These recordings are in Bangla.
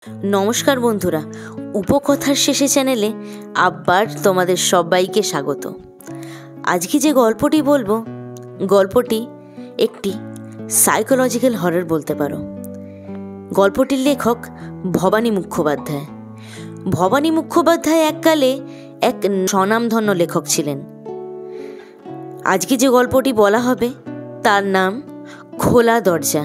নমস্কার বন্ধুরা, উপকথার শেষে চ্যানেলে আবার তোমাদের সবাইকে স্বাগত। আজকে যে গল্পটি বলবো, গল্পটি একটি সাইকোলজিক্যাল হরর বলতে পারো। গল্পটির লেখক ভবানী মুখোপাধ্যায়। ভবানী মুখোপাধ্যায় এককালে এক স্বনামধন্য লেখক ছিলেন। আজকে যে গল্পটি বলা হবে তার নাম খোলা দরজা।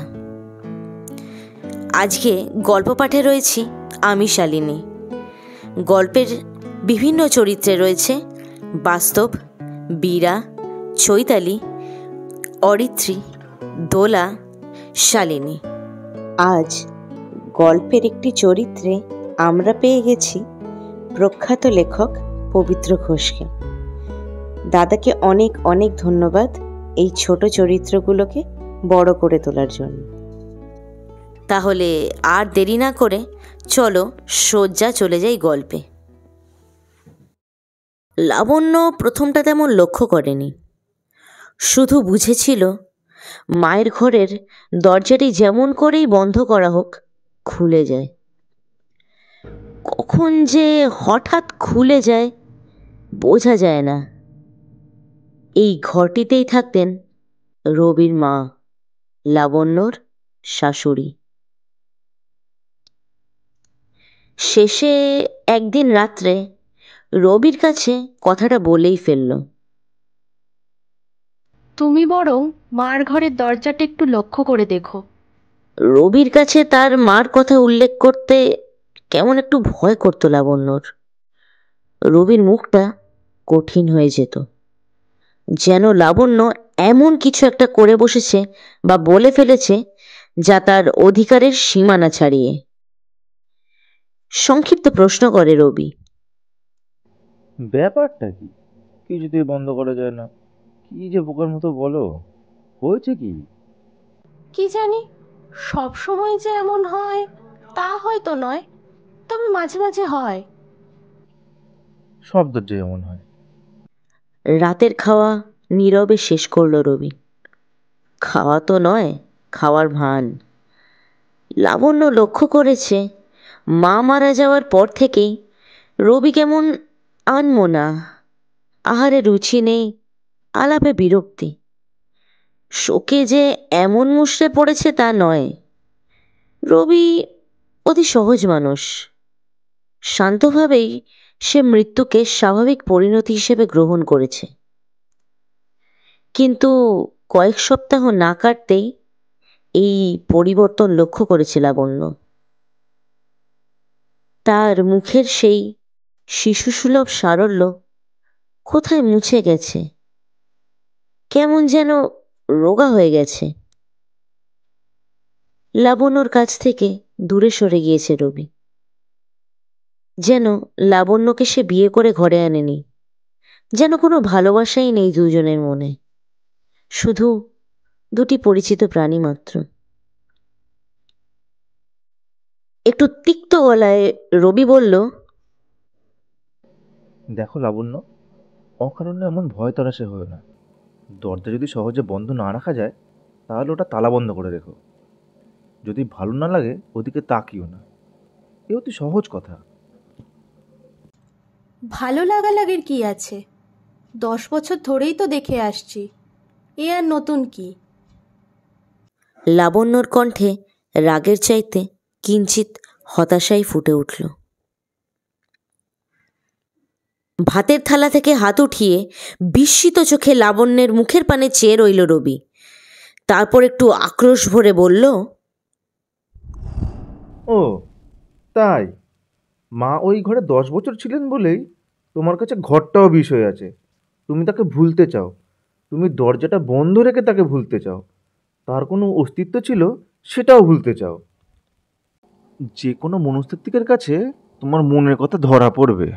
আজকে গল্প পাঠে রয়েছি আমি শালিনী। গল্পের বিভিন্ন চরিত্রে রয়েছে বাস্তব, বীরা, চৈতালি, অরিত্রী, দোলা, শালিনী। আজ গল্পের একটি চরিত্রে আমরা পেয়ে গেছি প্রখ্যাত লেখক পবিত্র ঘোষকে। দাদাকে অনেক অনেক ধন্যবাদ এই ছোট চরিত্রগুলোকে বড় করে তোলার জন্য। তাহলে আর দেরি না করে চলো সোজা চলে যাই গল্পে। লাবণ্য প্রথমটা তেমন লক্ষ্য করেনি, শুধু বুঝেছিল মায়ের ঘরের দরজাটি যেমন করেই বন্ধ করা হোক খুলে যায়। কখন যে হঠাৎ খুলে যায় বোঝা যায় না। এই ঘরটিতেই থাকতেন রবির মা, লাবণ্যর শাশুড়ি। শেষে একদিন রাত্রে রবির কাছে কথাটা বলেই ফেলল, তুমি বরং মার ঘরের দরজাটা একটু লক্ষ্য করে দেখো। রবির কাছে তার মার কথা উল্লেখ করতে কেমন একটু ভয় করতো লাবণ্যর। রবির মুখটা কঠিন হয়ে যেত, যেন লাবণ্য এমন কিছু একটা করে বসেছে বা বলে ফেলেছে যা তার অধিকারের সীমানা ছাড়িয়ে। সংক্ষিপ্ত প্রশ্ন করে রবি, ব্যাপারটা কি? কিছুতেই বন্ধ করা যায় না। কি যে বোকার মতো বলো, হয়েছে কি? কি জানি, সব সময় যে এমন হয় তা হয়তো নয়, তবে মাঝে মাঝে হয়। সব দরজা এমন হয়। রাতের খাওয়া নীরবে শেষ করল রবি। খাওয়া তো নয়, খাওয়ার ভান। লাবণ্য লক্ষ্য করেছে মা মারা যাওয়ার পর থেকেই রবি কেমন আনমনা। আহারে রুচি নেই, আলাপে বিরক্তি। শোকে যে এমন মুষড়ে পড়েছে তা নয়। রবি অতি সহজ মানুষ। শান্তভাবেই সে মৃত্যুকে স্বাভাবিক পরিণতি হিসেবে গ্রহণ করেছে। কিন্তু কয়েক সপ্তাহ না কাটতেই এই পরিবর্তন লক্ষ্য করেছে লাবণ্য। তার মুখের সেই শিশুসুলভ সারল্য কোথায় মুছে গেছে, কেমন যেন রোগা হয়ে গেছে। লাবণ্যর কাছ থেকে দূরে সরে গিয়েছে রবি, যেন লাবণ্যকে সে বিয়ে করে ঘরে আনেনি, যেন কোনো ভালোবাসাই নেই দুজনের মনে, শুধু দুটি পরিচিত প্রাণী মাত্র। একটু তিক্ত গলায় রবি বলল, দেখো লাবণ্য, অকারণে এমন ভয় তরাসে হয়ে না। দরজা যদি সহজে বন্ধ না রাখা যায় তাহলে ওটা তালা বন্ধ করে রেখো। যদি ভালো না লাগে ওদিকে তাকিও না। এ অতি সহজ কথা। ভালো লাগালাগির কি আছে? 10 বছর ধরেই তো দেখে আসছি, এ আর নতুন কি? লাবণ্যর কণ্ঠে রাগের চাইতে কিঞ্চিত হতাশাই ফুটে উঠল। ভাতের থালা থেকে হাত উঠিয়ে বিস্মিত চোখে লাবণ্যের মুখের পানে চেয়ে রইল রবি। তারপর একটু আক্রোশ ভরে বলল, ও তাই? মা ওই ঘরে 10 বছর ছিলেন বলেই তোমার কাছে ঘরটাও বিষয় আছে। তুমি তাকে ভুলতে চাও। তুমি দরজাটা বন্ধ রেখে তাকে ভুলতে চাও। তার কোনো অস্তিত্ব ছিল সেটাও ভুলতে চাও। যে কোনো মনস্তাত্ত্বিকের কাছে তোমার মনের কথা ধরা পড়বে।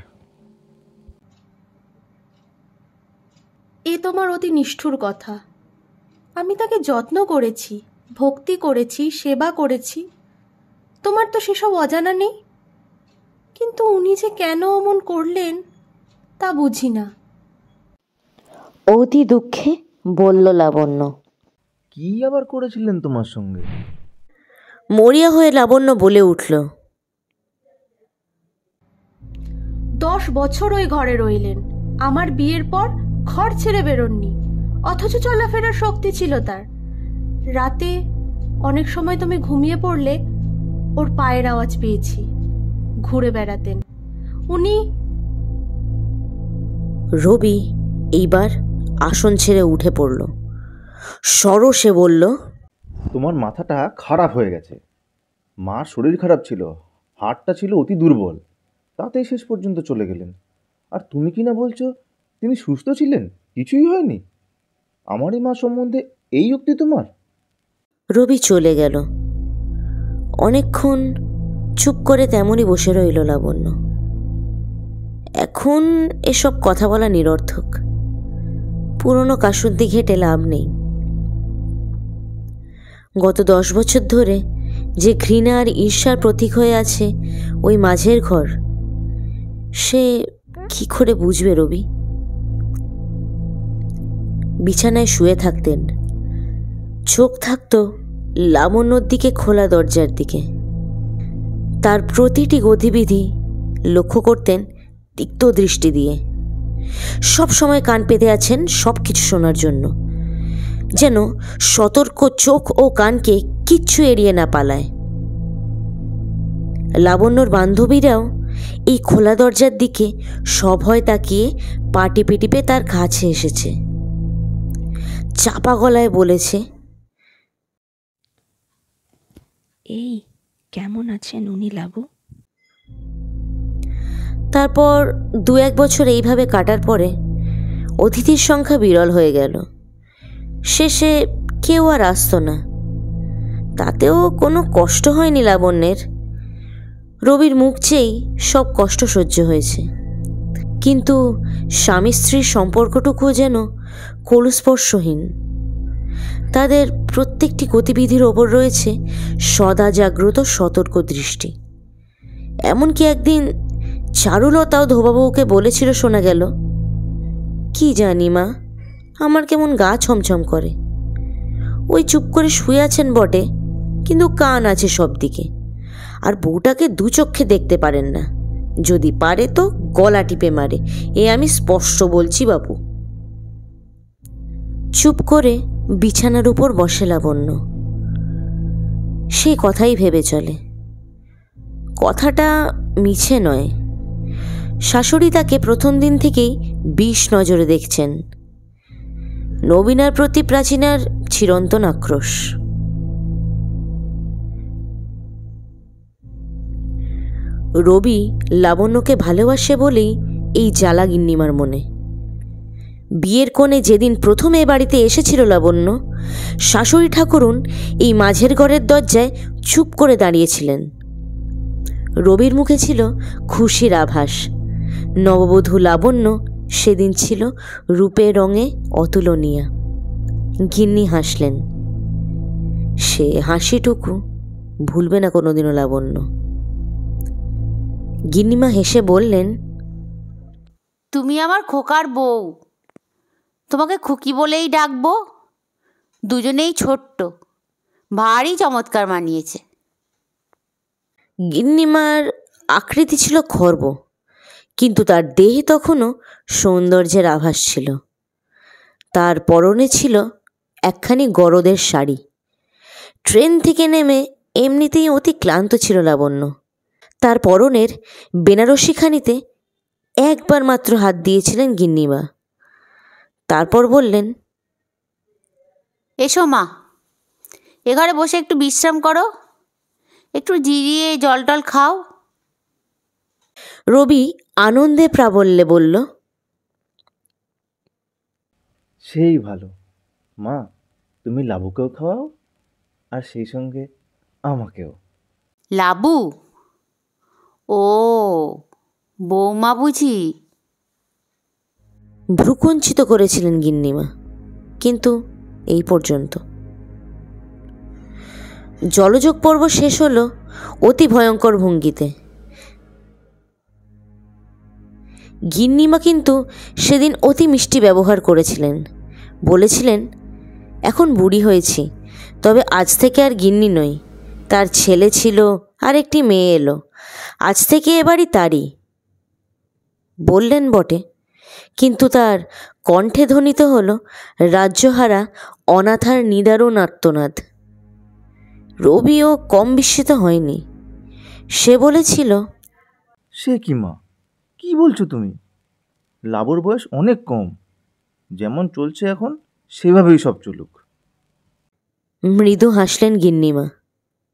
এ তোমার অতি নিষ্ঠুর কথা। আমি তাকে যত্ন করেছি, ভক্তি করেছি, সেবা করেছি। তোমার তো সেসব অজানা নেই। কিন্তু উনি যে কেন অমন করলেন তা বুঝি না। অতি দুঃখে বলল লাবণ্য। কি আবার করেছিলেন তোমার সঙ্গে? মরিয়া হয়ে লাবণ্য বলে উঠল, 10 বছর ওই ঘরে রইলেন। আমার বিয়ের পর ঘর ছেড়ে বেরোননি, অথচ চলাফেরার শক্তি ছিল তার। রাতে অনেক সময় তুমি ঘুমিয়ে পড়লে ওর পায়ের আওয়াজ পেয়েছি। ঘুরে বেড়াতেন উনি। রবি এইবার আসন ছেড়ে উঠে পড়ল। সরসে বলল, তোমার মাথাটা খারাপ হয়ে গেছে। মার শরীর খারাপ ছিল, হাড়টা ছিল অতি দুর্বল, তাতেই শেষ পর্যন্ত চলে গেলেন। আর তুমি কি না বলছো তিনি সুস্থ ছিলেন, কিছুই হয়নি? আমারই মা সম্বন্ধে এই উক্তি তোমার? রবি চলে গেল। অনেকক্ষণ চুপ করে তেমনই বসে রইল লাবণ্য। এখন এসব কথা বলা নিরর্থক, পুরনো কাসুন্দি ঘেটে লাভ নেই। গত 10 বছর ধরে যে ঘৃণা আর ঈর্ষার প্রতীক হয়ে আছে ওই মাঝের ঘর, সে কি করে বুঝবে রবি? বিছানায় শুয়ে থাকতেন, চোখ থাকতো লাবণ্যর দিকে, খোলা দরজার দিকে। তার প্রতিটি গতিবিধি লক্ষ্য করতেন তিক্ত দৃষ্টি দিয়ে। সব সময় কান পেতে আছেন সব কিছু শোনার জন্য, যেন সতর্ক চোখ ও কানকে কিচ্ছু এড়িয়ে না পালায়। লাবণ্যর বান্ধবীরাও এই খোলা দরজার দিকে সভয় তাকিয়ে পা টিপে টিপে তার কাছে এসেছে। চাপা গলায় বলেছে, এই কেমন আছেন উনি লাবু? তারপর 2-1 বছর এইভাবে কাটার পরে অতিথির সংখ্যা বিরল হয়ে গেল। শেষে কেউ আর আসত না। তাতেও কোনো কষ্ট হয়নি লাবণ্যের। রবির মুখ চেয়েই সব কষ্ট সহ্য হয়েছে। কিন্তু স্বামী স্ত্রীর সম্পর্কটুকুও যেন কলুস্পর্শহীন। তাদের প্রত্যেকটি গতিবিধির ওপর রয়েছে সদা জাগ্রত সতর্ক দৃষ্টি। এমনকি একদিন চারুলতাও ধোবাবুকে বলেছিল শোনা গেল, কি জানি মা, আমার কেমন গা ছমছম করে। ওই চুপ করে শুয়ে আছেন বটে, কিন্তু কান আছে সব দিকে, আর বউটাকে 2 চক্ষে দেখতে পারেন না। যদি পারে তো গলা টিপে মারে, এ আমি স্পষ্ট বলছি বাপু। চুপ করে বিছানার উপর বসে লাবণ্য। সেই কথাই ভেবে চলে। কথাটা মিছে নয়। শাশুড়ি তাকে প্রথম দিন থেকেই বিষ নজরে দেখছেন। নবীনার প্রতি প্রাচীনার চিরন্তন আক্রোশ। রবি লাবণ্যকে ভালোবাসে বলেই এই জ্বালা গিন্নিমার মনে। বিয়ের কোণে যেদিন প্রথম এ বাড়িতে এসেছিল লাবণ্য, শাশুড়ি ঠাকুরুন এই মাঝের ঘরের দরজায় চুপ করে দাঁড়িয়েছিলেন। রবির মুখে ছিল খুশির আভাস। নববধূ লাবণ্য সেদিন ছিল রূপে রঙে অতুলনীয়া। গিন্নি হাসলেন। সে হাসিটুকু ভুলবে না কোনোদিনও লাবণ্য। গিন্নিমা হেসে বললেন, তুমি আমার খোকার বউ, তোমাকে খুকি বলেই ডাকবো। দুজনেই ছোট্ট, ভারী চমৎকার মানিয়েছে। গিন্নিমার আকৃতি ছিল খর্ব, কিন্তু তার দেহে তখনও সৌন্দর্যের আভাস ছিল। তার পরনে ছিল একখানি গরদের শাড়ি। ট্রেন থেকে নেমে এমনিতেই অতি ক্লান্ত ছিল লাবণ্য। তার পরনের বেনারসিখানিতে একবার মাত্র হাত দিয়েছিলেন গিন্নিমা। তারপর বললেন, এসো মা, এ ঘরে বসে একটু বিশ্রাম করো, একটু জিরিয়ে জল টল খাও। রবি আনন্দে প্রাবল্যে বলল, সেই ভালো মা, তুমি লাবুকেও খাওয়াও আর সেই সঙ্গে আমাকেও। লাবু? ও বৌমা বুঝি? ভ্রুকুঞ্চিত করেছিলেন গিন্নিমা, কিন্তু এই পর্যন্ত। জলযোগ পর্ব শেষ হলো অতি ভয়ঙ্কর ভঙ্গিতে। গিন্নিমা কিন্তু সেদিন অতি মিষ্টি ব্যবহার করেছিলেন। বলেছিলেন, এখন বুড়ি হয়েছি, তবে আজ থেকে আর গিন্নি নই। তার ছেলে ছিল আর একটি মেয়ে এলো, আজ থেকে এবারই তারই। বললেন বটে, কিন্তু তার কণ্ঠে ধ্বনিত হল রাজ্যহারা অনাথার নিদারুণ আর্তনাদ। রবিও কম বিস্মিত হয়নি। সে বলেছিল, সে কি মা, কি বলছো তুমি? লাবর বয়স অনেক কম, যেমন চলছে এখন সেভাবেই সব চলুক। মৃদু হাসলেন গিন্নিমা,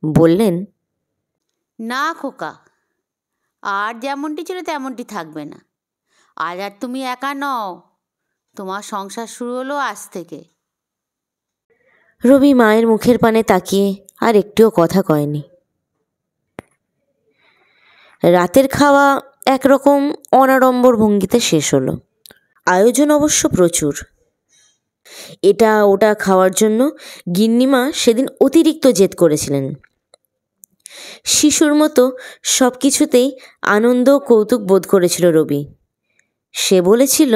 বললেন, না খোকা, আর যেমনটি ছিল তেমনটি থাকবে না। আজ আর তুমি একা নও, তোমার সংসার শুরু হলো আজ থেকে। রবি মায়ের মুখের পানে তাকিয়ে আর একটুও কথা কয়নি। রাতের খাওয়া একরকম অনাড়ম্বর ভঙ্গিতে শেষ হলো। আয়োজন অবশ্য প্রচুর। এটা ওটা খাওয়ার জন্য গিন্নিমা সেদিন অতিরিক্ত জেদ করেছিলেন। শিশুর মতো সব কিছুতেই আনন্দ ও কৌতুক বোধ করেছিল রবি। সে বলেছিল,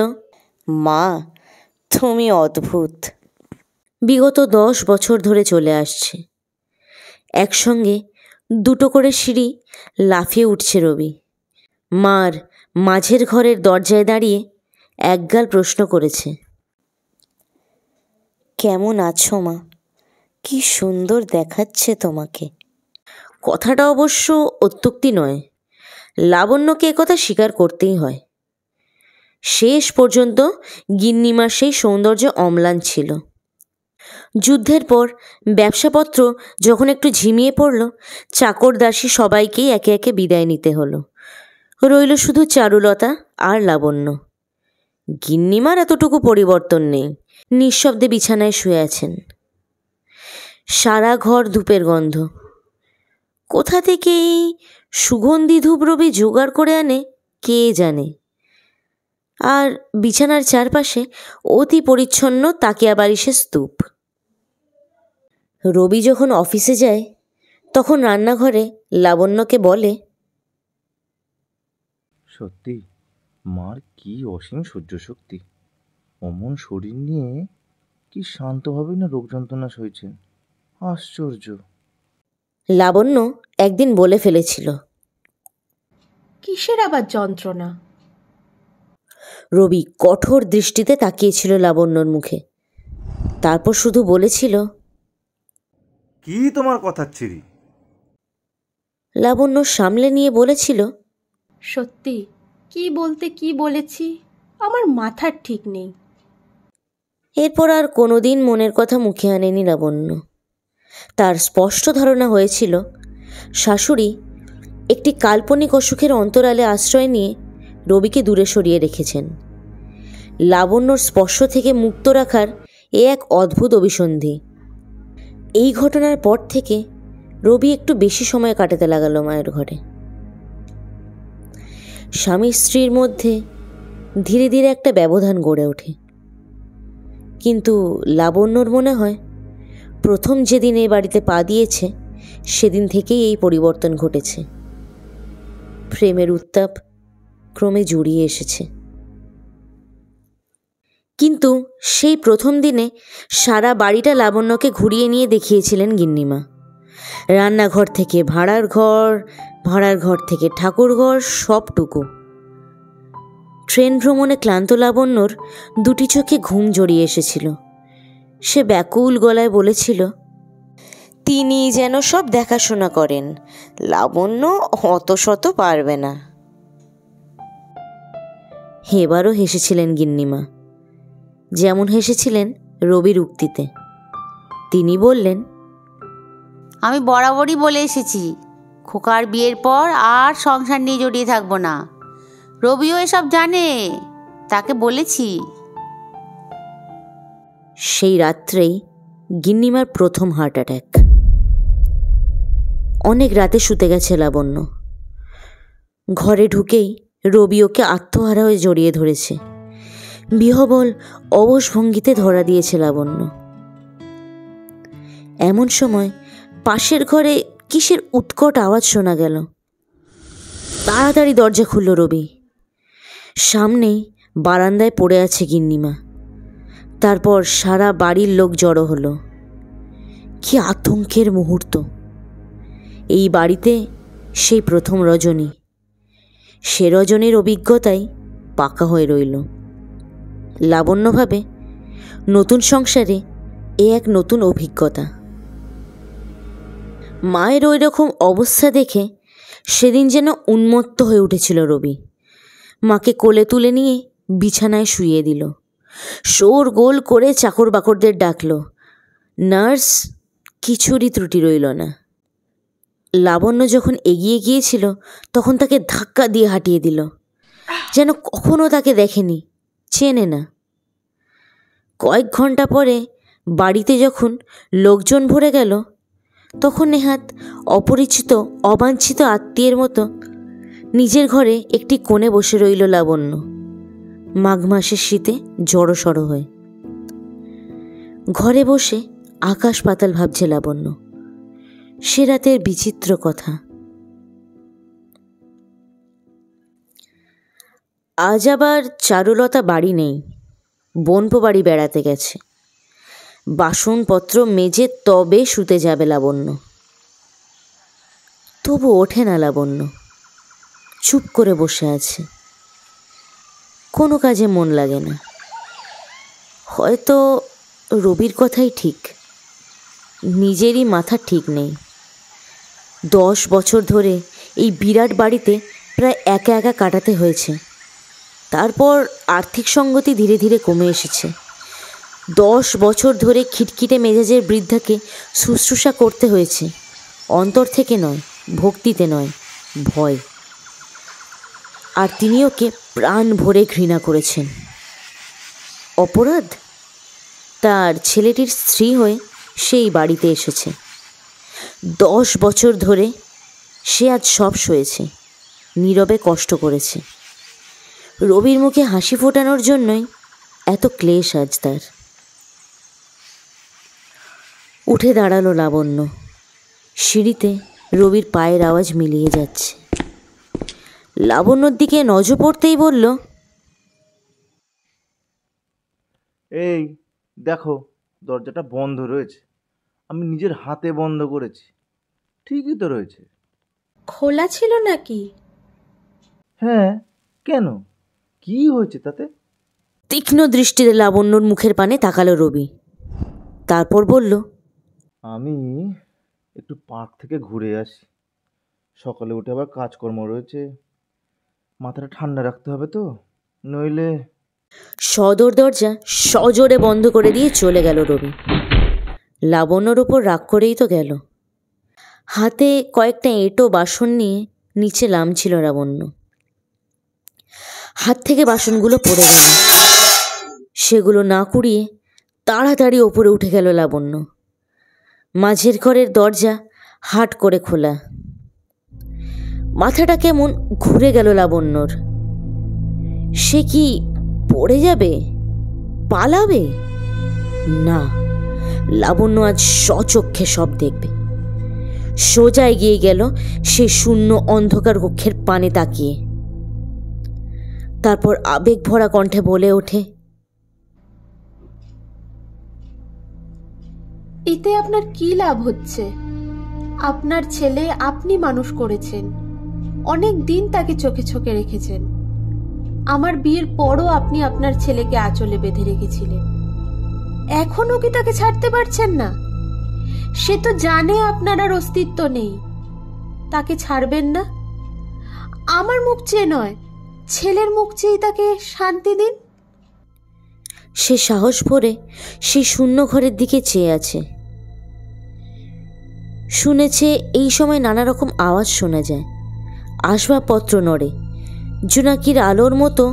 মা তুমি অদ্ভুত। বিগত 10 বছর ধরে চলে আসছে। একসঙ্গে 2টো করে সিঁড়ি লাফিয়ে উঠছে রবি। মার মাঝের ঘরের দরজায় দাঁড়িয়ে একগাল প্রশ্ন করেছে, কেমন আছো মা? কি সুন্দর দেখাচ্ছে তোমাকে। কথাটা অবশ্য অত্যুক্তি নয়, লাবণ্যকে একথা স্বীকার করতেই হয়। শেষ পর্যন্ত গিন্নিমার সেই সৌন্দর্য অম্লান ছিল। যুদ্ধের পর ব্যবসাপত্র যখন একটু ঝিমিয়ে পড়ল, চাকর দাসী সবাইকেই একে একে বিদায় নিতে হলো। রইল শুধু চারুলতা আর লাবণ্য। গিন্নিমার এতটুকু পরিবর্তন নেই, নিঃশব্দে বিছানায় শুয়ে আছেন। সারা ঘর ধূপের গন্ধ। কোথা থেকে এই সুগন্ধি ধূপ রবি জোগাড় করে আনে কে জানে। আর বিছানার চারপাশে অতি পরিচ্ছন্ন তাকিয়া বালিশের স্তূপ। রবি যখন অফিসে যায় তখন রান্নাঘরে লাবণ্যকে বলে, সত্যি মার কি অসীম সহ্য শক্তি। অমন শরীর নিয়ে কি শান্তভাবেই না রোগ যন্ত্রণা সইছেন। আশ্চর্য। লাবণ্য একদিন বলে ফেলেছিল, কিসের আবার যন্ত্রণা? রবি কঠোর দৃষ্টিতে তাকিয়েছিল লাবণ্যর মুখে। তারপর শুধু বলেছিল, কি তোমার কথার ছিরি? লাবণ্য সামলে নিয়ে বলেছিল, সত্যি কি বলতে কি বলেছি আমার মাথার ঠিক নেই। এরপর আর কোনোদিন মনের কথা মুখে আনেনি লাবণ্য। তার স্পষ্ট ধারণা হয়েছিল শাশুড়ি একটি কাল্পনিক অসুখের অন্তরালে আশ্রয় নিয়ে রবিকে দূরে সরিয়ে রেখেছেন। লাবণ্যর স্পর্শ থেকে মুক্ত রাখার এ এক অদ্ভুত অভিসন্ধি। এই ঘটনার পর থেকে রবি একটু বেশি সময় কাটাতে লাগালো মায়ের ঘরে। স্বামী স্ত্রীর মধ্যে ধীরে ধীরে একটা ব্যবধান গড়ে ওঠে। কিন্তু লাবণ্যর মনে হয় প্রথম যেদিন এই বাড়িতে পা দিয়েছে সেদিন থেকেই এই পরিবর্তন ঘটেছে। প্রেমের উত্তাপ ক্রমে জুড়িয়ে এসেছে। কিন্তু সেই প্রথম দিনে সারা বাড়িটা লাবণ্যকে ঘুরিয়ে নিয়ে দেখিয়েছিলেন গিন্নিমা। রান্নাঘর থেকে ভাড়ার ঘর, ভাড়ার ঘর থেকে ঠাকুরঘর, সবটুকু। ট্রেন ভ্রমণে ক্লান্ত লাবণ্যর 2টি চোখে ঘুম জড়িয়ে এসেছিল। সে ব্যাকুল গলায় বলেছিল, তিনি যেন সব দেখাশোনা করেন, লাবণ্য অত শত পারবে না। এবারও হেসেছিলেন গিন্নিমা, যেমন হেসেছিলেন রবির উক্তিতে। তিনি বললেন, আমি বরাবরই বলে এসেছি, খোকার বিয়ের পর আর সংসার নিয়ে জড়িয়ে থাকবো না। রবিও এসব জানে, তাকে বলেছি। সেই রাত্রেই গিন্নিমার প্রথম হার্ট অ্যাটাক। অনেক রাতে শুতে গেছে লাবণ্য। ঘরে ঢুকেই রবি ওকে আত্মহারা হয়ে জড়িয়ে ধরেছে। বিহবল অবশ ভঙ্গিতে ধরা দিয়েছে লাবণ্য। এমন সময় পাশের ঘরে কিসের উৎকট আওয়াজ শোনা গেল। তাড়াতাড়ি দরজা খুলল রবি। সামনেই বারান্দায় পড়ে আছে গিন্নিমা। তারপর সারা বাড়ির লোক জড়ো হলো। কি আতঙ্কের মুহূর্ত! এই বাড়িতে সেই প্রথম রজনী। সে রজনীর অভিজ্ঞতাই পাকা হয়ে রইল। লাবণ্য ভাবে নতুন সংসারে এ এক নতুন অভিজ্ঞতা। মায়ের ওই রকম অবস্থা দেখে সেদিন যেন উন্মত্ত হয়ে উঠেছিল রবি। মাকে কোলে তুলে নিয়ে বিছানায় শুইয়ে দিল। শোরগোল করে চাকর বাকরদের ডাকল। নার্স, কিছুরই ত্রুটি রইল না। লাবণ্য যখন এগিয়ে গিয়েছিল তখন তাকে ধাক্কা দিয়ে হাঁটিয়ে দিল, যেন কখনো তাকে দেখেনি, চেনে না। কয়েক ঘন্টা পরে বাড়িতে যখন লোকজন ভরে গেল তখন নেহাত অপরিচিত অবাঞ্ছিত আত্মীয়ের মতো নিজের ঘরে একটি কোণে বসে রইল লাবণ্য, মাঘ মাসের শীতে জড়সড় হয়ে। ঘরে বসে আকাশ পাতাল ভাবছে লাবণ্য, সে রাতের বিচিত্র কথা। আজ আবার চারুলতা বাড়ি নেই, বোনপো বাড়ি বেড়াতে গেছে। বাসনপত্র মেজে তবে শুতে যাবে লাবণ্য। তবু ওঠে না লাবণ্য, চুপ করে বসে আছে। কোনো কাজে মন লাগে না। হয়তো রবির কথাই ঠিক, নিজেরই মাথা ঠিক নেই। 10 বছর ধরে এই বিরাট বাড়িতে প্রায় একা একা কাটাতে হয়েছে। তারপর আর্থিক সঙ্গতি ধীরে ধীরে কমে এসেছে। 10 বছর ধরে খিটখিটে মেজাজের বৃদ্ধাকে শুশ্রূষা করতে হয়েছে, অন্তর থেকে নয়, ভক্তিতে নয়, ভয়। আর তিনি ওকে প্রাণ ভরে ঘৃণা করেছেন। অপরাধ? তার ছেলেটির স্ত্রী হয়ে সেই বাড়িতে এসেছে। 10 বছর ধরে সে আজ সব সয়েছে, নীরবে কষ্ট করেছে। রবির মুখে হাসি ফোটানোর জন্যই এত ক্লেশ আজ তার। উঠে দাঁড়ালো লাবণ্য। সিঁড়িতে রবির পায়ের আওয়াজ মিলিয়ে যাচ্ছে। লাবণ্যর দিকে নজর পড়তেই বলল, এই দেখো, দরজাটা বন্ধ রয়েছে। আমি নিজের হাতে বন্ধ করেছি। ঠিকই তো রয়েছে। খোলা ছিল নাকি? হ্যাঁ, কেন? কি হয়েছে তাতে? তীক্ষ্ণ দৃষ্টিতে লাবণ্যর মুখের পানে তাকালো রবি। তারপর বলল, আমি একটু পার্ক থেকে ঘুরে আসি। সকালে উঠে আবার কাজকর্ম রয়েছে, মাথাটা ঠান্ডা রাখতে হবে তো, নইলে। সদর দরজা সজোরে বন্ধ করে দিয়ে চলে গেল রবি। লাবণ্যর ওপর রাগ করেই তো গেল। হাতে কয়েকটা এঁটো বাসন নিয়ে নিচে নামছিল লাবণ্য। হাত থেকে বাসনগুলো পড়ে গেল। সেগুলো না কুড়িয়ে তাড়াতাড়ি ওপরে উঠে গেল লাবণ্য। মাঝের ঘরের দরজা হাট করে খোলা। মাথাটা কেমন ঘুরে গেল লাবণ্যর। সে কি পড়ে যাবে, পালাবে? না, লাবণ্য আজ স্বচক্ষে সব দেখবে। সোজা এগিয়ে গেল সে শূন্য অন্ধকার কক্ষের পানে তাকিয়ে। তারপর আবেগ ভরা কণ্ঠে বলে ওঠে, এতে আপনার কি লাভ হচ্ছে? আপনার ছেলে আপনি মানুষ করেছেন, অনেক দিন তাকে চোখে চোখে রেখেছেন। আমার বিয়ের পরও আপনি আপনার ছেলেকে আঁচলে বেঁধে রেখেছিলেন। এখনো কি তাকে ছাড়তে পারছেন না? সে তো জানে আপনার আর অস্তিত্ব নেই। তাকে ছাড়বেন না? আমার মুখ চেয়ে নয়, ছেলের মুখ চেয়ে তাকে শান্তি দিন। সে সাহস ভরে সেই শূন্য ঘরের দিকে চেয়ে আছে। শুনেছে এই সময় নানা রকম আওয়াজ শোনা যায়, আসবাবপত্র নড়ে, জোনাকির আলোর মতো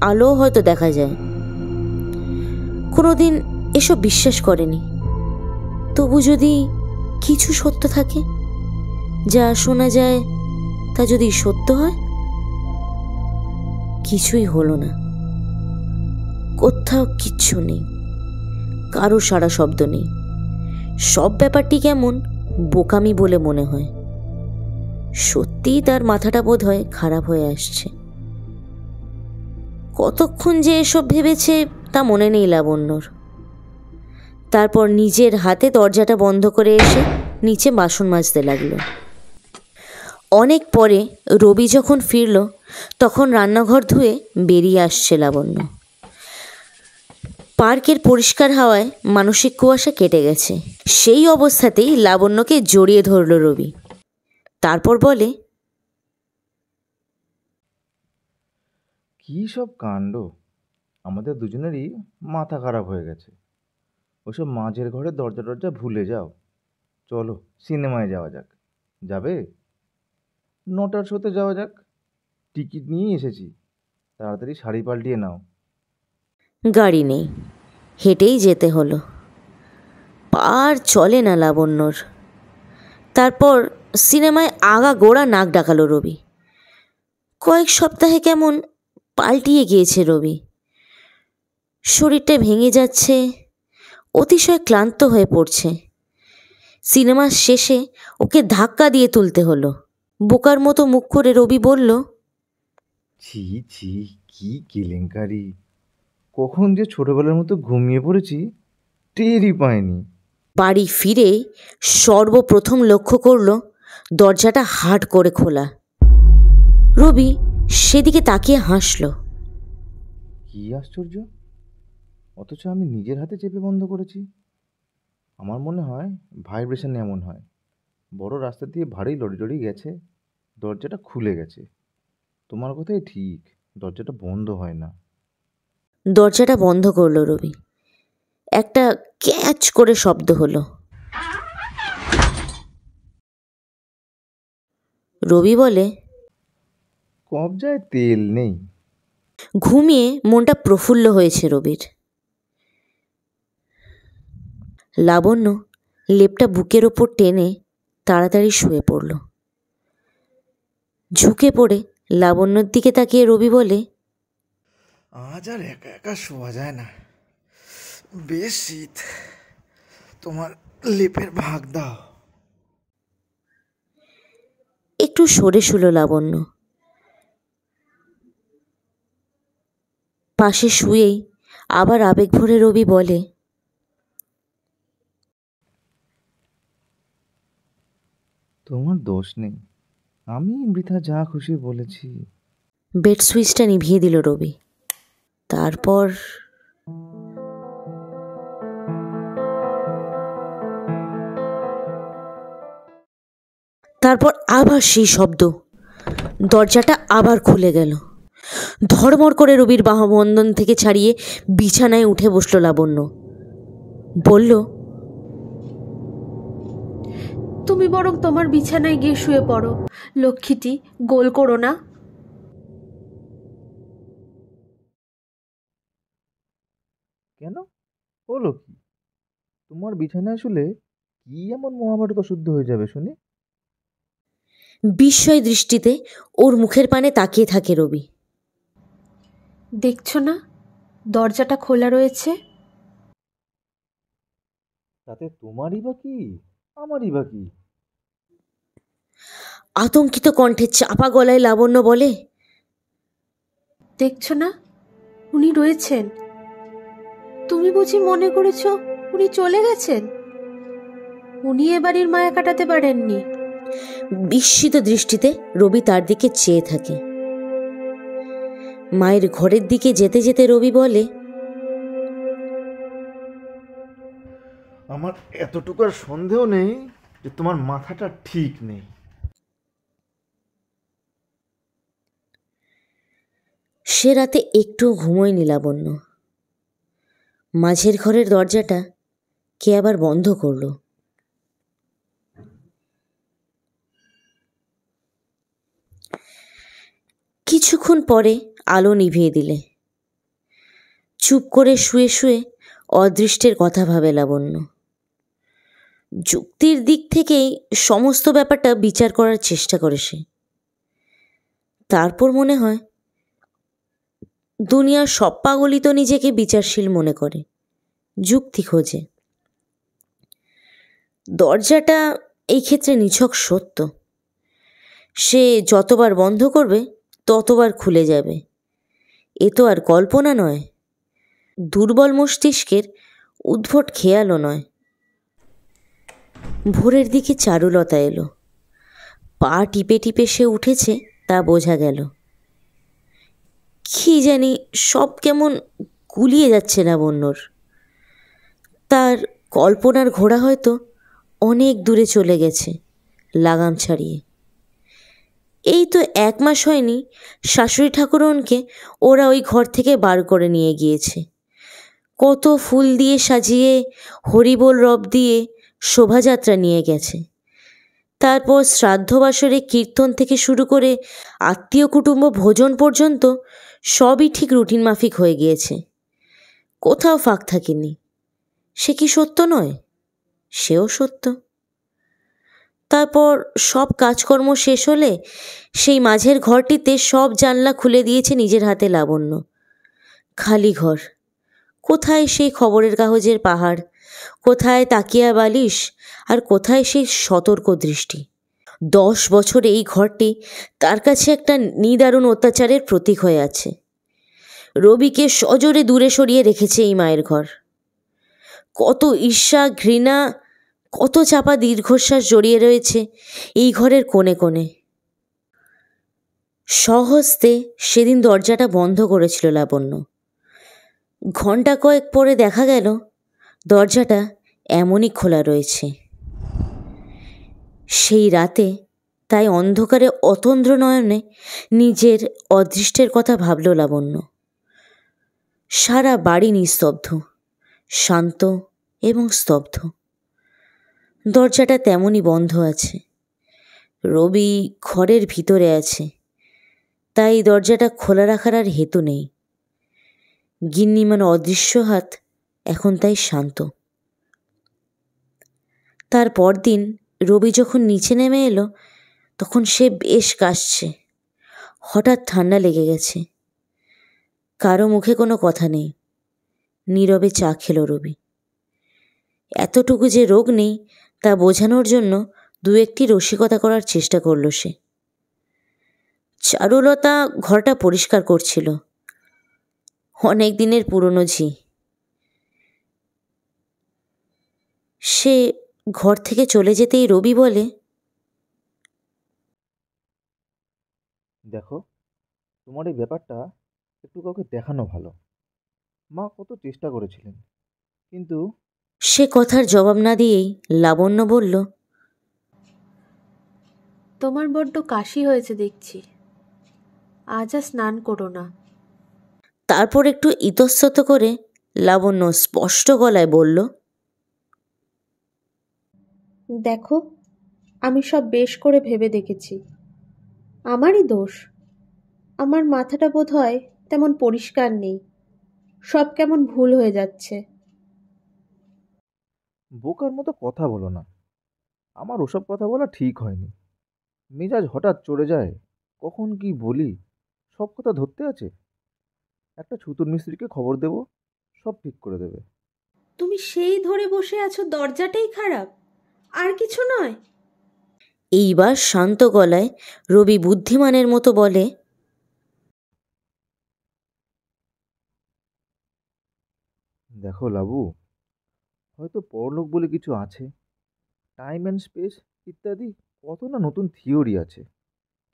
আলো হয়তো দেখা যায়। কোনোদিন এসব বিশ্বাস করেনি। তবু যদি কিছু সত্য থাকে, যা শোনা যায় তা যদি সত্য হয়। কিছুই হলো না। কোথাও কিচ্ছু নেই, কারো সারা শব্দ নেই। সব ব্যাপারটি কেমন বোকামি বলে মনে হয়। সত্যিই তার মাথাটা বোধ হয় খারাপ হয়ে আসছে। কতক্ষণ যে এসব ভেবেছে তা মনে নেই লাবণ্যর। তারপর নিজের হাতে দরজাটা বন্ধ করে এসে নিচে বাসন মাজতে লাগলো। অনেক পরে রবি যখন ফিরল তখন রান্নাঘর ধুয়ে বেরিয়ে আসছে লাবণ্য। পার্কের পরিষ্কার হাওয়ায় মানসিক কুয়াশা কেটে গেছে। সেই অবস্থাতেই লাবণ্যকে জড়িয়ে ধরল রবি। তারপর বলে, কী সব কাণ্ড! আমাদের দুজনেরই মাথা খারাপ হয়ে গেছে। ওসব মাঝের ঘরের দরজা টরজা ভুলে যাও। চলো সিনেমায় যাওয়া যাক। যাবে? 9টার শোতে যাওয়া যাক। টিকিট নিয়েই এসেছি। তাড়াতাড়ি শাড়ি পাল্টিয়ে নাও। গাড়ি নেই, হেঁটেই যেতে হলো। পার চলে না লাবণ্যর। তারপর সিনেমায় আগাগোড়া নাক ডাকালো রবি। কয়েক সপ্তাহে কেমন পাল্টিয়ে গিয়েছে রবি। শরীরটা ভেঙে যাচ্ছে, অতিশয় ক্লান্ত হয়ে পড়ছে। সিনেমার শেষে ওকে ধাক্কা দিয়ে তুলতে হলো। বোকার মতো মুখ করে রবি বলল, ছি ছি, কি কেলেঙ্কারি! কখন যে ছোটবেলার মতো ঘুমিয়ে পড়েছি টেরই পাইনি। বাড়ি ফিরে সর্বপ্রথম লক্ষ্য করল দরজাটা হাট করে খোলা। রবি সেদিকে তাকিয়ে হাসল। কি আশ্চর্য! অথচ আমি নিজের হাতে চেপে বন্ধ করেছি। আমার মনে হয় ভাইব্রেশন এমন হয়। বড় রাস্তা দিয়ে ভারী লরি টরি গেছে, দরজাটা খুলে গেছে। তোমার কথাই ঠিক, দরজাটা বন্ধ হয় না। দরজাটা বন্ধ করল রবি। একটা ক্যাচ করে শব্দ হলো। রবি বলে, কবজায় তেল নেই। ঘুমিয়ে মনটা প্রফুল্ল হয়েছে রবির। লাবণ্য লেপটা বুকের ওপর টেনে তাড়াতাড়ি শুয়ে পড়ল। ঝুঁকে পড়ে লাবণ্যর দিকে তাকিয়ে রবি বলে, আজ আর একা একা শোয়া যায় না, বেশ শীত। তোমার লেপের ভাগ দাও। একটু সরে শুলো লাবণ্য। পাশে শুয়েই আবার আবেগ ভরে রবি বলে, তোমার দোষ নেই, আমি বৃথা যা খুশি বলেছি। বেড সুইচটা নিভিয়ে দিল রবি। তারপর আবার সেই শব্দ। দরজাটা আবার খুলে গেল। ধড়মড় করে রবির বাহুবন্ধন থেকে ছাড়িয়ে বিছানায় উঠে বসল লাবণ্য। বলল, তুমি বরং তোমার বিছানায় গিয়ে শুয়ে পড়ো। লক্ষ্মীটি, গোল করো না। কেন? হলো কি? তোমার বিছানায় শুলে কি এমন মহাভারত অশুদ্ধ হয়ে যাবে শুনি? বিস্ময় দৃষ্টিতে ওর মুখের পানে তাকিয়ে থাকে রবি। দেখছো না, দরজাটা খোলা রয়েছে। তাতে তোমারই বা কি, আমারই বা কি? আতঙ্কিত কণ্ঠে চাপা গলায় লাবণ্য বলে, দেখছো না, উনি রয়েছেন। তুমি বুঝি মনে করেছো উনি চলে গেছেন? উনি এ বাড়ির মায়া কাটাতে পারেননি। বিস্মিত দৃষ্টিতে রবি তার দিকে চেয়ে থাকে। মায়ের ঘরের দিকে যেতে যেতে রবি বলে, আমার এতটুকু আর সন্দেহ নেই যে তোমার মাথাটা ঠিক নেই। সে রাতে একটু ঘুমোয়নি লাবণ্য। মাঝের ঘরের দরজাটা কে আবার বন্ধ করলো। কিছুক্ষণ পরে আলো নিভিয়ে দিলে। চুপ করে শুয়ে শুয়ে অদৃষ্টের কথা ভাবে লাবণ্য। যুক্তির দিক থেকেই সমস্ত ব্যাপারটা বিচার করার চেষ্টা করে সে। তারপর মনে হয় দুনিয়ার সব পাগলই তো নিজেকে বিচারশীল মনে করে, যুক্তি খোঁজে। দরজাটা এই ক্ষেত্রে নিছক সত্য। সে যতবার বন্ধ করবে ততবার খুলে যাবে। এ তো আর কল্পনা নয়, দুর্বল মস্তিষ্কের উদ্ভট খেয়ালও নয়। ভোরের দিকে চারুলতা এলো। পা টিপে টিপে সে উঠেছে তা বোঝা গেল। কি জানি সব কেমন গুলিয়ে যাচ্ছে লাবণ্যর। তার কল্পনার ঘোড়া হয়তো অনেক দূরে চলে গেছে লাগাম ছাড়িয়ে। এই তো 1 মাস হয়নি শাশুড়ি ঠাকুরনকে ওরা ওই ঘর থেকে বার করে নিয়ে গিয়েছে। কত ফুল দিয়ে সাজিয়ে হরিবোল রব দিয়ে শোভাযাত্রা নিয়ে গেছে। তারপর শ্রাদ্ধ বাসরে কীর্তন থেকে শুরু করে আত্মীয় কুটুম্ব ভোজন পর্যন্ত সবই ঠিক রুটিন মাফিক হয়ে গিয়েছে, কোথাও ফাঁক থাকেনি। সে কি সত্য নয়? সেও সত্য। তারপর সব কাজকর্ম শেষ হলে সেই মাঝের ঘরটিতে সব জানলা খুলে দিয়েছে নিজের হাতে লাবণ্য। খালি ঘর, কোথায় সেই খবরের কাগজের পাহাড়, কোথায় তাকিয়া বালিশ, আর কোথায় সেই সতর্ক দৃষ্টি। 10 বছর এই ঘরটি তার কাছে একটা নিদারুণ অত্যাচারের প্রতীক হয়ে আছে। রবিকে সজোরে দূরে সরিয়ে রেখেছে এই মায়ের ঘর। কত ঈর্ষা, ঘৃণা, কত চাপা দীর্ঘশ্বাস জড়িয়ে রয়েছে এই ঘরের কোণে কোণে। সহস্তে সেদিন দরজাটা বন্ধ করেছিল লাবণ্য। ঘণ্টা কয়েক পরে দেখা গেল দরজাটা এমনই খোলা রয়েছে। সেই রাতে তাই অন্ধকারে অতন্দ্র নয়নে নিজের অদৃষ্টের কথা ভাবল লাবণ্য। সারা বাড়ি নিস্তব্ধ, শান্ত এবং স্তব্ধ। দরজাটা তেমনই বন্ধ আছে। রবি ঘরের ভিতরে আছে, তাই দরজাটা খোলা রাখার আর হেতু নেই। গিন্নিমান অদৃশ্য হাত এখন তাই শান্ত। তার পরদিন রবি যখন নিচে নেমে এলো তখন সে বেশ কাশছে। হঠাৎ ঠান্ডা লেগে গেছে। কারো মুখে কোনো কথা নেই। নীরবে চা খেল রবি। এতটুকু যে রোগ নেই তা বোঝানোর জন্য 2-1টি রসিকতা করার চেষ্টা করল সে। চারুলতা ঘরটা পরিষ্কার করছিল। অনেক দিনের পুরনো ঝি। সে ঘর থেকে চলে যেতেই রবি বলে, দেখো, তোমার এই ব্যাপারটা একটু কাউকে দেখানো ভালো। মা কত চেষ্টা করেছিলেন, কিন্তু সে কথার জবাব না দিয়েই লাবণ্য বলল, তোমার বড্ড কাশি হয়েছে দেখছি, আজ আর স্নান করো না। তারপর একটু ইতস্তত করে লাবণ্য স্পষ্ট গলায় বলল, দেখো, আমি সব বেশ করে ভেবে দেখেছি। আমারই দোষ। আমার মাথাটা বোধ হয় তেমন পরিষ্কার নেই, সব কেমন ভুল হয়ে যাচ্ছে। বোকার মতো কথা বলো না। আমার ওসব কথা বলা ঠিক হয়নি। মেজাজ হঠাৎ চড়ে যায়, কখন কি বলি সব কথা ধরতে আছে। একটা ছুতুর মিস্ত্রিকে খবর দেব, সব ঠিক করে দেবে। তুমি সেই ধরে বসে আছো দরজাটাই খারাপ, আর কিছু নয়? এইবার শান্ত গলায় রবি বুদ্ধিমানের মতো বলে, দেখো লাবু, হয়তো পরলোক বলে কিছু আছে, টাইম অ্যান্ড স্পেস ইত্যাদি কত না নতুন থিওরি আছে,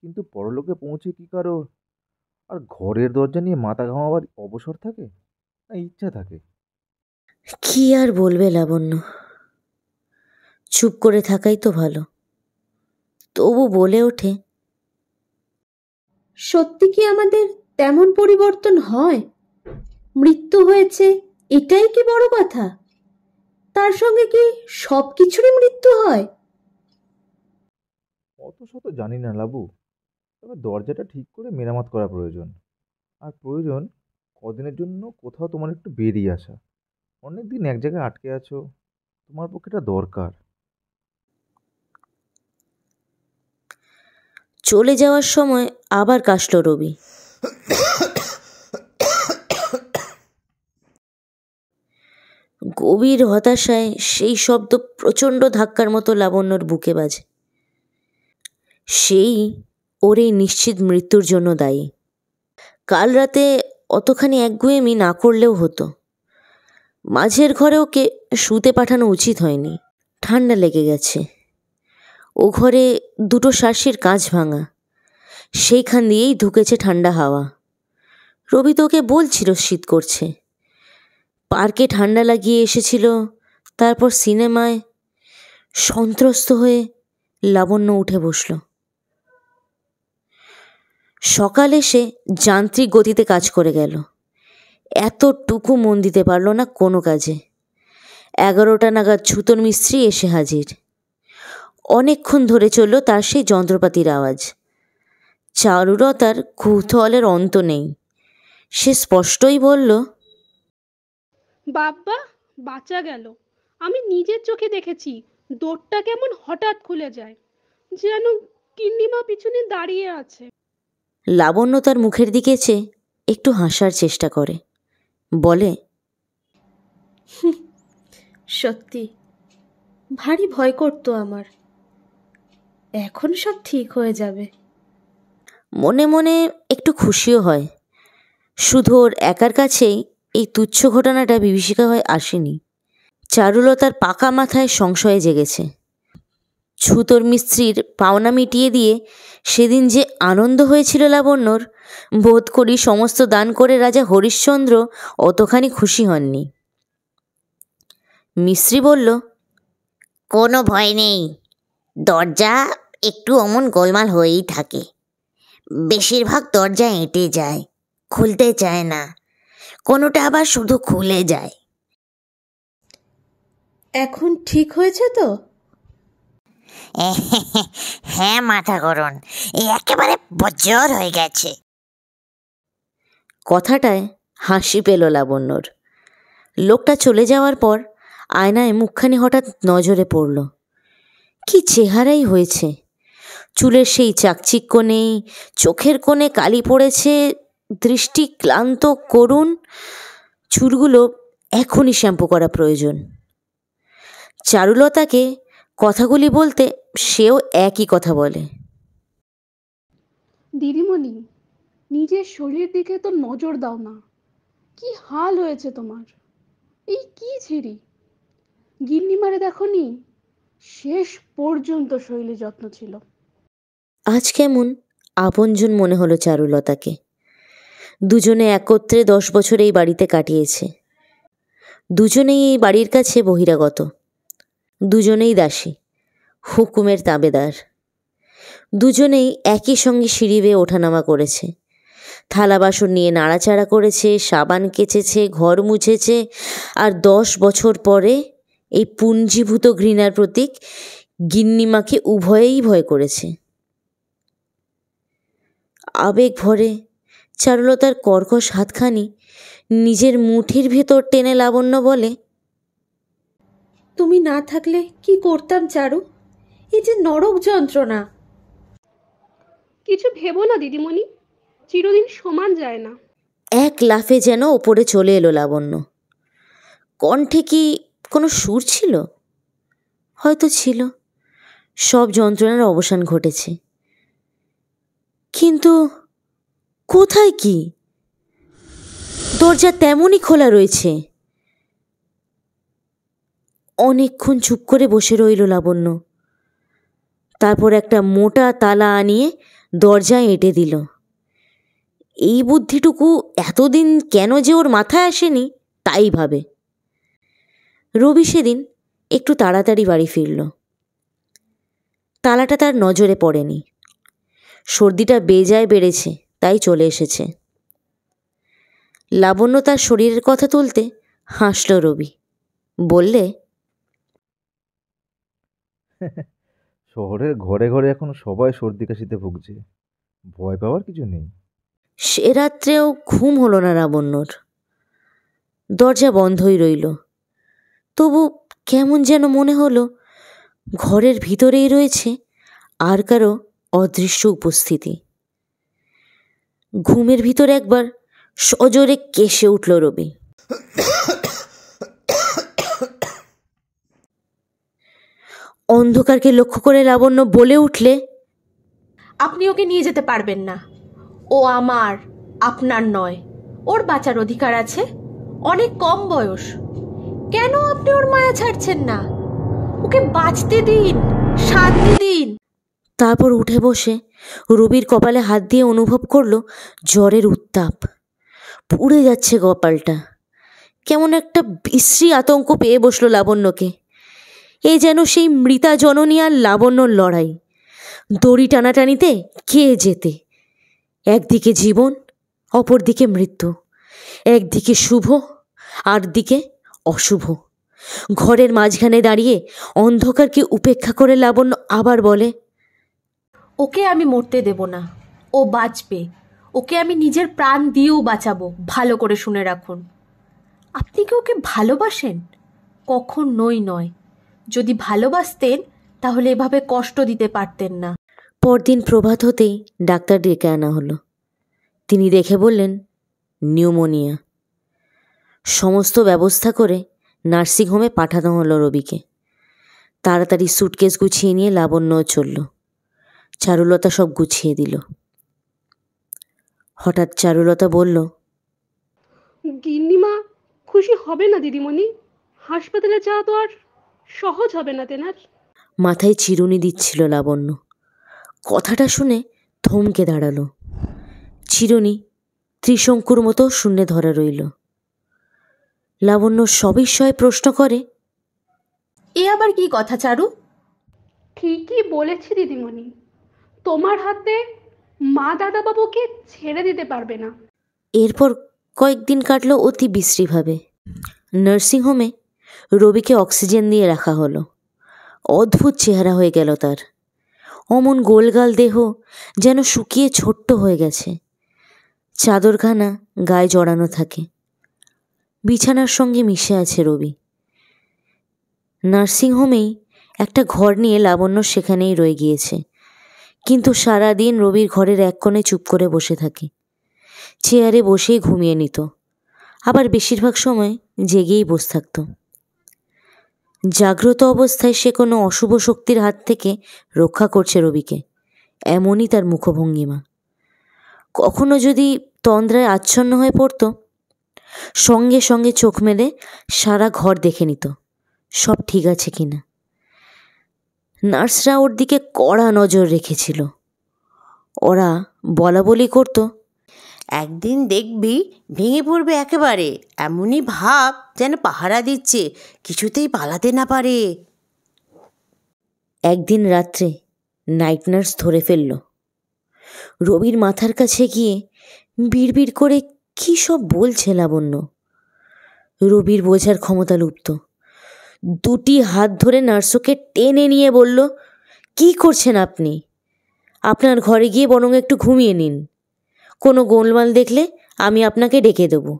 কিন্তু পরলোকে পৌঁছে কি কারো আর ঘরের দরজা নিয়ে মাথা ঘামাবার অবসর থাকে না ইচ্ছা থাকে? কি আর বলবে লাবণ্য, চুপ করে থাকাই তো ভালো। তবু বলে ওঠে, সত্যি কি আমাদের তেমন পরিবর্তন হয়? মৃত্যু হয়েছে এটাই কি বড় কথা? তার সঙ্গে কি সব কিছুরই মৃত্যু হয়? অত শত জানি না লাবু, তবে দরজাটা ঠিক করে মেরামত করা প্রয়োজন। আর প্রয়োজন কদিনের জন্য কোথাও তোমার একটু বেরিয়ে আসা। অনেক দিন এক জায়গায় আটকে আছো, তোমার পক্ষে এটা দরকার। চলে যাওয়ার সময় আবার কাশল রবি। গভীর হতাশায় সেই শব্দ প্রচণ্ড ধাক্কার মতো লাবণ্যর বুকে বাজে। সেই ওর এই নিশ্চিত মৃত্যুর জন্য দায়ী। কাল রাতে অতখানি একগুঁয়েমি না করলেও হতো। মাঝের ঘরে ওকে শুতে পাঠানো উচিত হয়নি। ঠান্ডা লেগে গেছে। ও ঘরে দুটো শার্সির কাঁচ ভাঙা, সেইখান দিয়েই ঢুকেছে ঠান্ডা হাওয়া। রবি তো ওকে বলছিল শীত করছে। পার্কে ঠান্ডা লাগিয়ে এসেছিল, তারপর সিনেমায়। সন্ত্রস্ত হয়ে লাবণ্য উঠে বসল। সকালে সে যান্ত্রিক গতিতে কাজ করে গেল। এতটুকু মন দিতে পারল না কোনো কাজে। 11টা নাগাদ ছুতোর মিস্ত্রি এসে হাজির। অনেকক্ষণ ধরে চলল তার সেই যন্ত্রপাতির আওয়াজ। চারুলতার কৌতূহলের অন্ত নেই। সে স্পষ্টই বলল, বাবা, বাঁচা গেল। আমি নিজের চোখে দেখেছি দোরটা কেমন হঠাৎ খুলে যায়, যেন গিন্নিমা পিছনে দাঁড়িয়ে আছে। লাবণ্য তার মুখের দিকে চেয়ে একটু হাসার চেষ্টা করে, বলে, সত্যি ভারী ভয় করতো আমার। এখন সব ঠিক হয়ে যাবে। মনে মনে একটু খুশিও হয়। শুধু ওর একার কাছেই এই তুচ্ছ ঘটনাটা বিভীষিকা হয়ে আসেনি। চারুলতার পাকা মাথায় সংশয়ে জেগেছে। ছুতোর মিস্ত্রির পাওনা মিটিয়ে দিয়ে সেদিন যে আনন্দ হয়েছিল লাবণ্যর, বোধ করি সমস্ত দান করে রাজা হরিশ্চন্দ্র অতখানি খুশি হননি। মিস্ত্রি বলল, কোনো ভয় নেই, দরজা একটু অমন গোলমাল হয়েই থাকে। বেশিরভাগ দরজা এঁটে যায়, খুলতে চায় না, কোনোটা আবার শুধু খুলে যায়। এখন ঠিক হয়েছে তো? হ্যাঁ মাথা গরম, একেবারে বজ্জর হয়ে গেছে। কথাটায় হাসি পেল লাবণ্যর। লোকটা চলে যাওয়ার পর আয়নায় মুখখানি হঠাৎ নজরে পড়ল। কি চেহারাই হয়েছে! চুলের সেই চাকচিক্য নেই, চোখের কোণে কালি পড়েছে, দৃষ্টি ক্লান্ত করুণ। চুলগুলো এখনই শ্যাম্পু করা প্রয়োজন। চারুলতাকে কথাগুলি বলতে সেও একই কথা বলে। দিদিমণি, নিজের শরীর দিকে তো নজর দাও না। কি হাল হয়েছে তোমার! এই কি ছিঁড়ি! গিন্নিমারে দেখনি? শেষ পর্যন্ত শরীরে যত্ন ছিল। আজ কেমন আপনজন মনে হলো চারুলতাকে। দুজনে একত্রে 10 বছর এই বাড়িতে কাটিয়েছে। দুজনেই এই বাড়ির কাছে বহিরাগত, দুজনেই দাসী, হুকুমের তাবেদার। দুজনেই একই সঙ্গে সিঁড়ি বেয়ে ওঠানামা করেছে, থালা বাসন নিয়ে নাড়াচাড়া করেছে, সাবান কেচেছে, ঘর মুছেছে। আর 10 বছর পরে এই পুঞ্জীভূত ঘৃণার প্রতীক গিন্নিমাকে উভয়েই ভয় করেছে। আবেগ ভরে চারুলতার কর্কশ হাতখানি নিজের মুঠির ভেতর টেনে লাবণ্য বলে, তুমি না থাকলে কি করতাম চারু? এই যে নরক যন্ত্রণা! কিছু ভেবো না দিদিমণি, চিরদিন সমান যায় না। এক লাফে যেন ওপরে চলে এলো লাবণ্য। কণ্ঠে কি কোনো সুর ছিল? হয়তো ছিল। সব যন্ত্রণার অবসান ঘটেছে। কিন্তু কোথায় কি? দরজা তেমনই খোলা রয়েছে। অনেকক্ষণ চুপ করে বসে রইল লাবণ্য। তারপর একটা মোটা তালা আনিয়ে দরজায় এঁটে দিল। এই বুদ্ধিটুকু এতদিন কেন যে ওর মাথায় আসেনি তাই ভাবে। রবি সেদিন একটু তাড়াতাড়ি বাড়ি ফিরল। তালাটা তার নজরে পড়েনি। সর্দিটা বেজায় বেড়েছে, তাই চলে এসেছে। লাবণ্য তার শরীরের কথা তুলতে হাসল রবি, বললে, শহরের ঘরে ঘরে এখন সবাই সর্দি কাশিতে ভুগছে, ভয় পাওয়ার কিছু নেই। সে রাত্রেও ঘুম হলো না লাবণ্যর। দরজা বন্ধই রইল। তবু কেমন যেন মনে হলো ঘরের ভিতরেই রয়েছে আর কারো অদৃশ্য উপস্থিতি। ঘুমের ভিতর একবার সজোরে কেশে উঠল রবি। অন্ধকারকে লক্ষ্য করে লাবণ্য বলে উঠলে, আপনি ওকে নিয়ে যেতে পারবেন না। ও আমার, আপনার নয়। ওর বাঁচার অধিকার আছে। অনেক কম বয়স। কেন আপনি ওর মায়া ছাড়ছেন না? ওকে বাঁচতে দিন, শান্তি দিন। তারপর উঠে বসে রবির কপালে হাত দিয়ে অনুভব করলো জ্বরের উত্তাপ। পুড়ে যাচ্ছে কপালটা। কেমন একটা বিশ্রী আতঙ্ক পেয়ে বসলো লাবণ্যকে। এ যেন সেই মৃতা জননী আর লাবণ্যর লড়াই। দড়ি টানাটানিতে কে যেতে? একদিকে জীবন, অপরদিকে মৃত্যু। একদিকে শুভ, আর দিকে অশুভ। ঘরের মাঝখানে দাঁড়িয়ে অন্ধকারকে উপেক্ষা করে লাবণ্য আবার বলে, ওকে আমি মরতে দেব না, ও বাঁচবে। ওকে আমি নিজের প্রাণ দিয়েও বাঁচাবো। ভালো করে শুনে রাখুন। আপনি কি ওকে ভালোবাসেন? কখনোই নয়। যদি ভালোবাসতেন তাহলে এভাবে কষ্ট দিতে পারতেন না। পরদিন প্রভাত হতেই ডাক্তার ডেকে আনা হলো। তিনি দেখে বললেন, নিউমোনিয়া। সমস্ত ব্যবস্থা করে নার্সিংহোমে পাঠানো হলো রবিকে। তাড়াতাড়ি সুটকেস গুছিয়ে নিয়ে লাবণ্যও চলল। চারুলতা সব গুছিয়ে দিল। হঠাৎ চারুলতা বলল, গিন্নিমা খুশি হবে না দিদিমণি? হাসপাতালে যাওয়া তো আর সহজ হবে না তেনার। মাথায় চিরুনি দিচ্ছিল লাবণ্য। কথাটা শুনে থমকে দাঁড়ালো। চিরুনি ত্রিশঙ্কুর মতো শূন্যে ধরা রইল। লাবণ্য সবিস্ময়ে প্রশ্ন করে, এ আবার কি কথা চারু? ঠিকই বলেছি দিদিমণি, তোমার হাতে মা দাদাবাবুকে ছেড়ে দিতে পারবে না। এরপর কয়েকদিন কাটলো অতি বিশ্রীভাবে। নার্সিংহোমে রবিকে অক্সিজেন দিয়ে রাখা হলো। অদ্ভুত চেহারা হয়ে গেল তার। অমন গোলগাল দেহ যেন শুকিয়ে ছোট্ট হয়ে গেছে। চাদরখানা গায়ে জড়ানো থাকে। বিছানার সঙ্গে মিশে আছে রবি। নার্সিংহোমেই একটা ঘর নিয়ে লাবণ্য সেখানেই রয়ে গিয়েছে। কিন্তু সারাদিন রবির ঘরের এক কোণে চুপ করে বসে থাকে। চেয়ারে বসেই ঘুমিয়ে নিত, আবার বেশিরভাগ সময় জেগেই বসে থাকত। জাগ্রত অবস্থায় সে কোনো অশুভ শক্তির হাত থেকে রক্ষা করছে রবিকে, এমনই তার মুখভঙ্গিমা। কখনো যদি তন্দ্রায় আচ্ছন্ন হয়ে পড়ত, সঙ্গে সঙ্গে চোখ মেলে সারা ঘর দেখে নিত সব ঠিক আছে কিনা। নার্সরা ওর দিকে কড়া নজর রেখেছিল। ওরা বলা বলি করত, একদিন দেখবি ভেঙে পড়বে একেবারে। এমনই ভাব যেন পাহারা দিচ্ছে, কিছুতেই পালাতে না পারে। একদিন রাত্রে নাইট নার্স ধরে ফেলল। রবির মাথার কাছে গিয়ে বিড়বিড় করে কী সব বলছে লাবণ্য। রবির বোঝার ক্ষমতা লুপ্ত। দুটি হাত ধরে নার্সকে টেনে নিয়ে বলল, কি করছেন আপনি? আপনার ঘরে গিয়ে বরং একটু ঘুমিয়ে নিন। কোনো গোলমাল দেখলে আমি আপনাকে ডেকে দেব।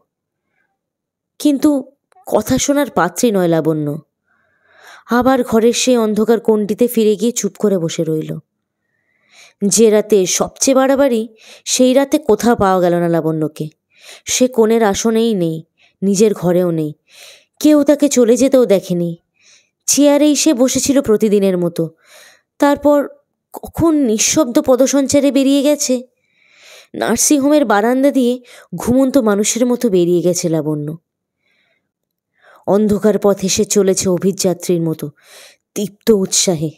কিন্তু কথা শোনার পাত্রী নয় লাবণ্য। আবার ঘরের সেই অন্ধকার কোণটিতে ফিরে গিয়ে চুপ করে বসে রইল। যে রাতে সবচেয়ে বাড়াবাড়ি, সেই রাতে কোথাও পাওয়া গেল না লাবণ্যকে। সে কোণের আসনেই নেই, নিজের ঘরেও নেই। কেউ তাকে চলে যেতেও দেখেনি। চেয়ারেই সে বসেছিল প্রতিদিনের মতো। তারপর কখন নিঃশব্দ পদসঞ্চারে বেরিয়ে গেছে। নার্সিংহোমের বারান্দা দিয়ে ঘুমন্ত মানুষের মতো বেরিয়ে গেছে লাবণ্য। অন্ধকার পথে সে চলেছে অভিযাত্রীর মতো, দীপ্ত উৎসাহে,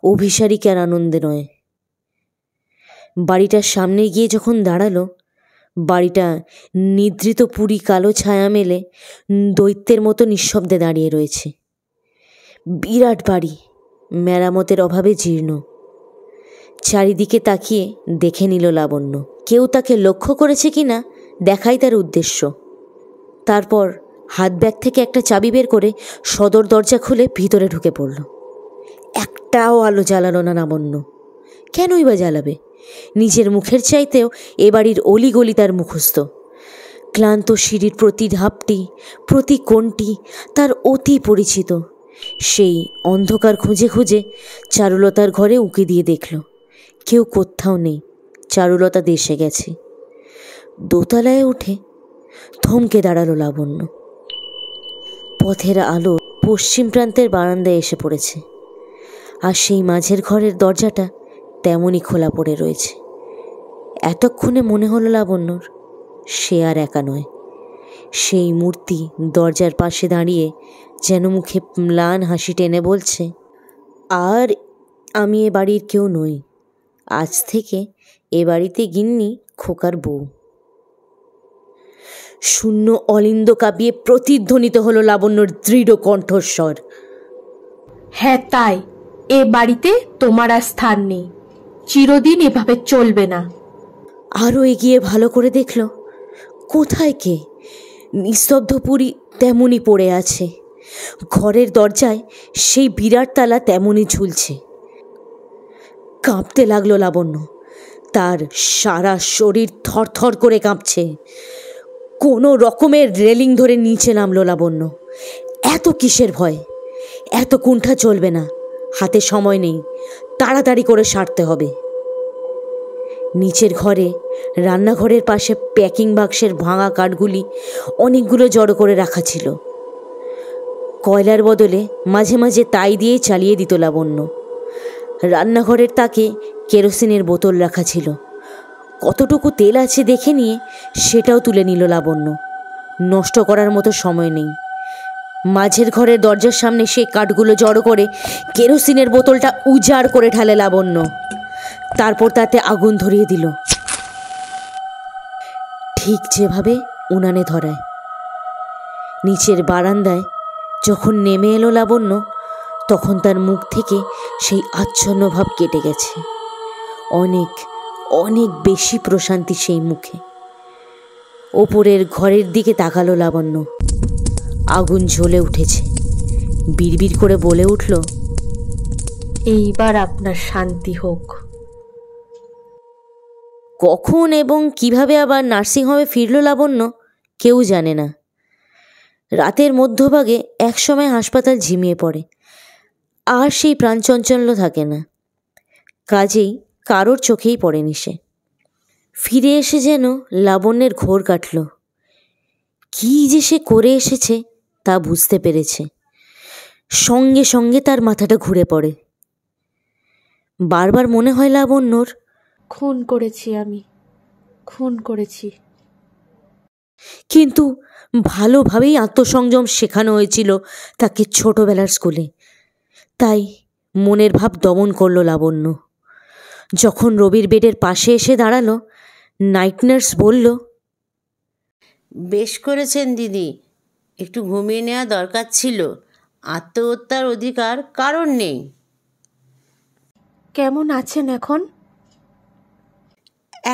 অভিসারিকার আনন্দে নয়। বাড়িটার সামনে গিয়ে যখন দাঁড়ালো, বাড়িটা নিদ্রিত পুরী কালো ছায়া মেলে দৈত্যের মতো নিঃশব্দে দাঁড়িয়ে রয়েছে। বিরাট বাড়ি, মেরামতের অভাবে জীর্ণ। চারিদিকে তাকিয়ে দেখে নিল লাবণ্য। কেউ তাকে লক্ষ্য করেছে কিনা দেখাই তার উদ্দেশ্য। তারপর হাত ব্যাগ থেকে একটা চাবি বের করে সদর দরজা খুলে ভিতরে ঢুকে পড়ল। একটাও আলো জ্বালালো না লাবণ্য। কেনই বা জ্বালাবে? নিজের মুখের চাইতেও এ বাড়ির অলিগলি তার মুখস্থ। ক্লান্ত সিঁড়ির প্রতি ধাপটি, প্রতি কোণটি তার অতি পরিচিত। সেই অন্ধকার খুঁজে খুঁজে চারুলতার ঘরে উঁকি দিয়ে দেখল, কেউ কোথাও নেই। চারুলতা দেশে গেছে। দোতলায় উঠে থমকে দাঁড়ালো লাবণ্য। পথের আলো পশ্চিম প্রান্তের বারান্দায় এসে পড়েছে, আর সেই মাঝের ঘরের দরজাটা তেমনই খোলা পড়ে রয়েছে। এতক্ষণে মনে হলো লাবণ্যর সে আর একা নয়। সেই মূর্তি দরজার পাশে দাঁড়িয়ে যেন মুখে ম্লান হাসি টেনে বলছে, আর আমি এ বাড়ির কেউ নই। আজ থেকে এ বাড়িতে গিন্নি খোকার বউ। শূন্য অলিন্দ কাঁপিয়ে প্রতিধ্বনিত হলো লাবণ্যর দৃঢ় কণ্ঠস্বর। হ্যাঁ তাই, এ বাড়িতে তোমার আর স্থান নেই, চিরদিন এভাবে চলবে না। আরও এগিয়ে ভালো করে দেখল, কোথায় কে? নিস্তব্ধ পুরী তেমনই পড়ে আছে। ঘরের দরজায় সেই বিরাট তালা তেমনই ঝুলছে। কাঁপতে লাগলো লাবণ্য, তার সারা শরীর থরথর করে কাঁপছে। কোনো রকমের রেলিং ধরে নিচে নামলো লাবণ্য। এত কিসের ভয়? এত কুণ্ঠা চলবে না, হাতে সময় নেই, তাড়াতাড়ি করে সারতে হবে। নিচের ঘরে রান্নাঘরের পাশে প্যাকিং বাক্সের ভাঙা কাঠগুলি অনেকগুলো জড়ো করে রাখা ছিল। কয়লার বদলে মাঝে মাঝে তাই দিয়েই চালিয়ে দিত লাবণ্য। রান্নাঘরের তাকে কেরোসিনের বোতল রাখা ছিল। কতটুকু তেল আছে দেখে নিয়ে সেটাও তুলে নিল লাবণ্য। নষ্ট করার মতো সময় নেই। মাঝের ঘরের দরজার সামনে সেই কাঠগুলো জড়ো করে কেরোসিনের বোতলটা উজাড় করে ঢালে লাবণ্য। তারপর তাতে আগুন ধরিয়ে দিল, ঠিক যেভাবে উনানে ধরায়। নিচের বারান্দায় যখন নেমে এলো লাবণ্য, তখন তার মুখ থেকে সেই আচ্ছন্ন ভাব কেটে গেছে। অনেক অনেক বেশি প্রশান্তি সেই মুখে। ওপরের ঘরের দিকে তাকালো লাবণ্য। আগুন জ্বলে উঠেছে। বিড়বিড় করে বলে উঠল, এইবার আপনার শান্তি হোক। কখন এবং কিভাবে আবার নার্সিংহোমে ফিরল লাবণ্য কেউ জানে না। রাতের মধ্যভাগে একসময় হাসপাতাল ঝিমিয়ে পড়ে, আর সেই প্রাণচঞ্চল্য থাকে না। কাজেই কারোর চোখেই পড়েনি সে। ফিরে এসে যেন লাবণ্যের ঘোর কাটল। কী যে সে করে এসেছে তা বুঝতে পেরেছে। সঙ্গে সঙ্গে তার মাথাটা ঘুরে পড়ে। বারবার মনে হয় লাবণ্যর, খুন করেছি আমি, খুন করেছি। কিন্তু ভালোভাবেই আত্মসংযম শেখানো হয়েছিল তাকে ছোটবেলার স্কুলে। তাই মনের ভাব দমন করল লাবণ্য। যখন রবির বেডের পাশে এসে দাঁড়ালো, নাইট নার্স বলল, বেশ করেছেন দিদি, একটু ঘুমিয়ে নেওয়া দরকার ছিল। আত্মহত্যার অধিকার কারণ নেই। কেমন আছেন এখন?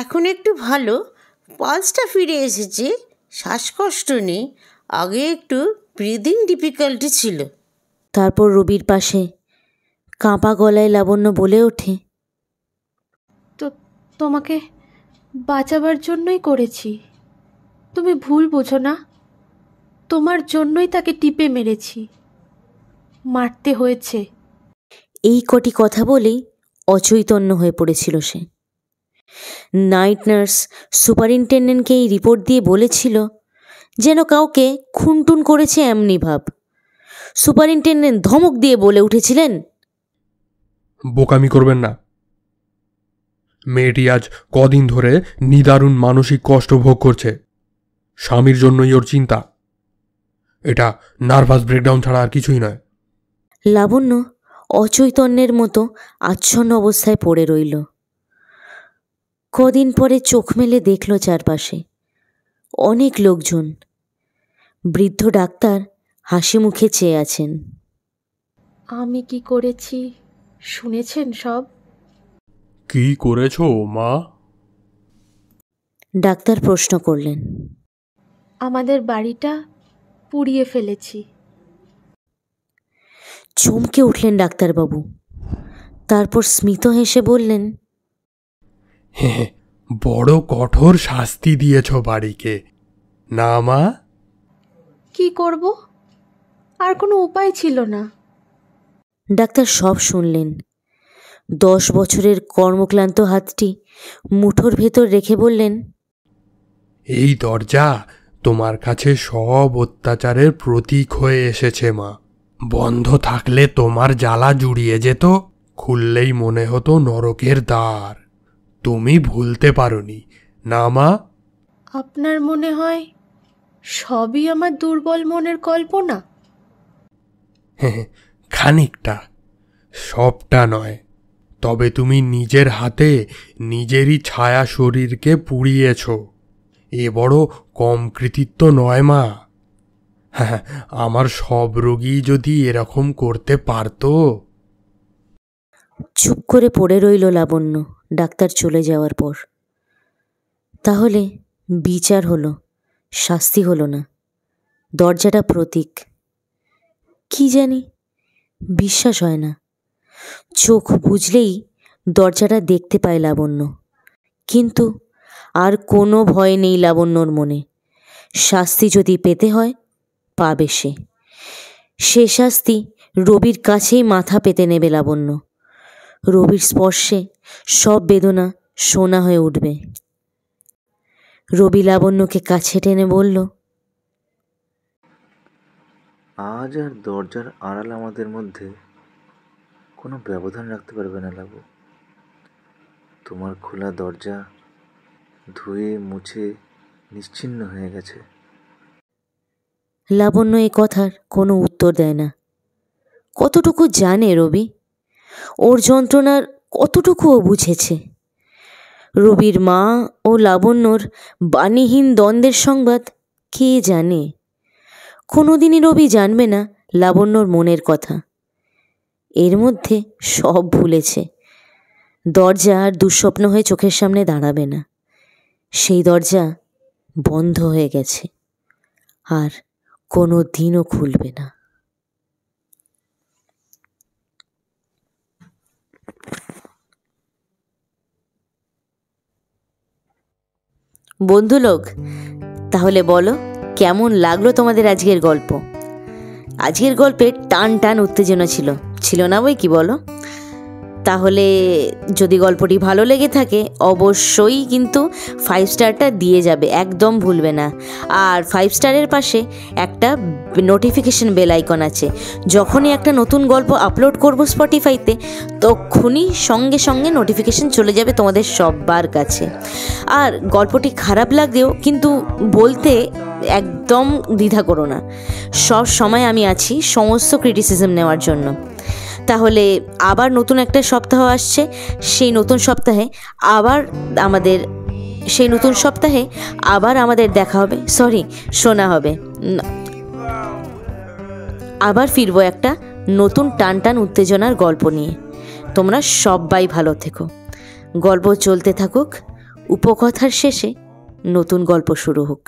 এখন একটু ভালো, পালসটা ফিরে এসেছে, শ্বাসকষ্ট নেই। আগে একটু ব্রিদিং ডিফিকাল্টি ছিল। তারপর রবির পাশে কাঁপা গলায় লাবণ্য বলে ওঠে, তো তোমাকে বাঁচাবার জন্যই করেছি। তুমি ভুল বোঝো না, তোমার জন্যই তাকে টিপে মেরেছি, মারতে হয়েছে। এই কটি কথা বলেই অচৈতন্য হয়ে পড়েছিল সে। নাইট নার্স সুপারিনটেন্ডেন্টকে এই রিপোর্ট দিয়ে বলেছিল যেন কাউকে খুনটুন করেছে এমনি ভাব। সুপারিনটেন্ডেন্ট ধমক দিয়ে বলে উঠেছিলেন, বোকামি করবেন না। মেয়েটি আজ কদিন ধরে নিদারুণ মানসিক কষ্ট ভোগ করছে। স্বামীর জন্যই ওর চিন্তা। এটা নার্ভাস ব্রেকডাউন ছাড়া আর কিছুই নয়। লাবণ্য অচৈতন্যের মতো আচ্ছন্ন অবস্থায় পড়ে রইল। কদিন পরে চোখ মেলে দেখল চারপাশে অনেক লোকজন। বৃদ্ধ ডাক্তার হাসি মুখে চেয়ে আছেন। আমি কি করেছি শুনেছেন সব? কি করেছো মা? ডাক্তার প্রশ্ন করলেন। আমাদের বাড়িটা পুড়িয়ে ফেলেছি। চমকে উঠলেন ডাক্তারবাবু। তারপর স্মিত হেসে বললেন, হ্যাঁ, বড় কঠোর শাস্তি দিয়েছ বাড়িকে, না মা? কি করব, আর কোনো উপায় ছিল না। ডাক্তার সব শুনলেন। 10 বছরের কর্মক্লান্ত হাতটি মুঠোর ভেতর রেখে বললেন, এই দরজা তোমার কাছে সব অত্যাচারের প্রতীক হয়ে এসেছে মা। বন্ধ থাকলে তোমার জ্বালা জুড়িয়ে যেত, খুললেই মনে হতো নরকের দ্বার। তুমি ভুলতে পারোনি, না মা? আপনার মনে হয় সবই আমার দুর্বল মনের কল্পনা? হ্যাঁ, খানিকটা, সবটা নয়। তবে তুমি নিজের হাতে নিজেরই ছায়া শরীরকে পুড়িয়েছ। এ বড় কম কৃতিত্ব নয় মা। হ্যাঁ, আমার সব রোগী যদি এরকম করতে পারতো। চুপ করে পড়ে রইল লাবণ্য ডাক্তার চলে যাওয়ার পর। তাহলে বিচার হলো, শাস্তি হলো না, দরজাটা প্রতীক। কি জানি, বিশ্বাস হয় না। চোখ বুঝলেই দরজাটা দেখতে পায় লাবণ্য, কিন্তু আর কোনো ভয় নেই লাবণ্যর মনে। শাস্তি যদি পেতে হয় পাবে সে শাস্তি রবির কাছেই মাথা পেতে নেবে লাবণ্য। রবির স্পর্শে সব বেদনা সোনা হয়ে উঠবে। রবি লাবণ্যকে কাছে টেনে বলল, আজ আর দরজার আড়াল আমাদের মধ্যে কোনো ব্যবধান রাখতে পারবে না লাবু। তোমার খোলা দরজা ধুয়ে মুছে নিশ্চিহ্ন হয়ে গেছে। লাবণ্য এ কথার কোনো উত্তর দেয় না। কতটুকু জানে রবি? ওর যন্ত্রণার কতটুকু ও বুঝেছে? রবির মা ও লাবণ্যর বাণীহীন দ্বন্দ্বের সংবাদ কে জানে? কোনোদিনই রবি জানবে না লাবণ্যর মনের কথা। এর মধ্যে সব ভুলেছে। দরজা আর দুঃস্বপ্ন হয়ে চোখের সামনে দাঁড়াবে না। সেই দরজা বন্ধ হয়ে গেছে, আর কোনো দিনও খুলবে না। বন্ধুলোক, তাহলে বলো কেমন লাগলো তোমাদের আজকের গল্প? আজকের গল্পে টান টান উত্তেজনা ছিল না বই কি বলো? তাহলে যদি গল্পটি ভালো লেগে থাকে অবশ্যই কিন্তু 5 স্টারটা দিয়ে যাবে, একদম ভুলবে না। আর 5 স্টারের পাশে একটা নোটিফিকেশন বেল আইকন আছে। যখনই একটা নতুন গল্প আপলোড করব স্পটিফাইতে, তখনই সঙ্গে সঙ্গে নোটিফিকেশন চলে যাবে তোমাদের সবার কাছে। আর গল্পটি খারাপ লাগলেও কিন্তু বলতে একদম দ্বিধা করো না, সব সময় আমি আছি সমস্ত ক্রিটিসিজম নেওয়ার জন্য। তাহলে আবার নতুন একটা সপ্তাহ আসছে, সেই নতুন সপ্তাহে আবার আমাদের দেখা হবে, শোনা হবে। আবার ফিরবো একটা নতুন টান টান উত্তেজনার গল্প নিয়ে। তোমরা সবাই ভালো থেকো। গল্প চলতে থাকুক, উপকথার শেষে নতুন গল্প শুরু হোক।